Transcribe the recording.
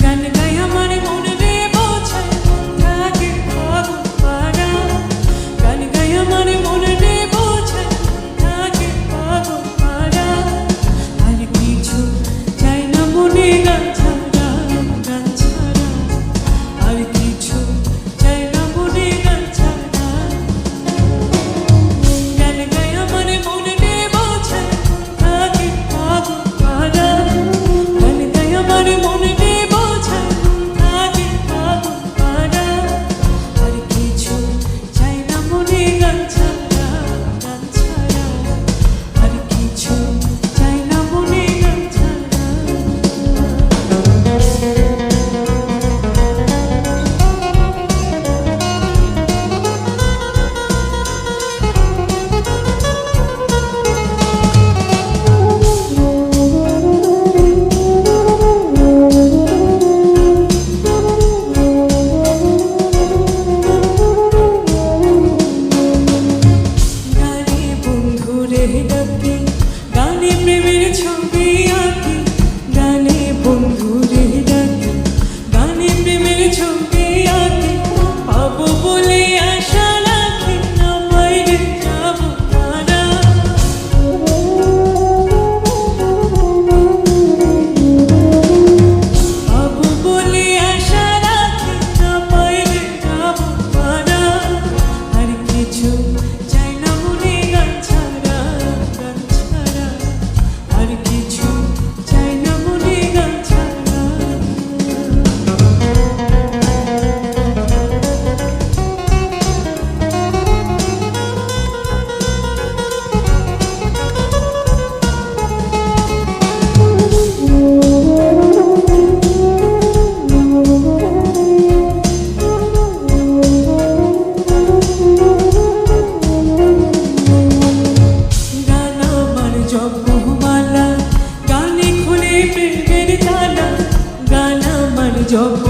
গান গাই আমার মনে রে বোঝায় থাকে ফাগুন পাড়া, গান গাই আমার মনে রে বোঝায় থাকে ফাগুন পাড়া, আর কিছু চাই না মনে গান ছাড়া, গান ছাড়া আর কিছু চাই না মনে গান ছাড়া। গান গাই আমার মনে রে বোঝায় থাকে ফাগুন পাড়া, গান গাই আমার মনে রে বোঝায় থাকে ফাগুন পাড়া, আর কিছু চাই না মনে গান ছাড়া, গান ছাড়া আর কিছু চাই না মনে গান ছাড়া। গানে বন্ধুরে ডাকি, গানে প্রেমের ছবি আঁকি, গানে বন্ধুরে ডাকি, গানে প্রেমের ছবি আঁকি, পাবো বলে আশা রাখি না বাইরে যাবো তারা। পাবো বলে আশা রাখি না বাইরে যাবো তারা, আর কিছু চাই না মনে গান ছাড়া, গান ছাড়া আর কিছু চাই না মনে গান ছাড়া। গান আমার জপমালা, গানে খুলে প্রেমের তালা, গান আমার জপ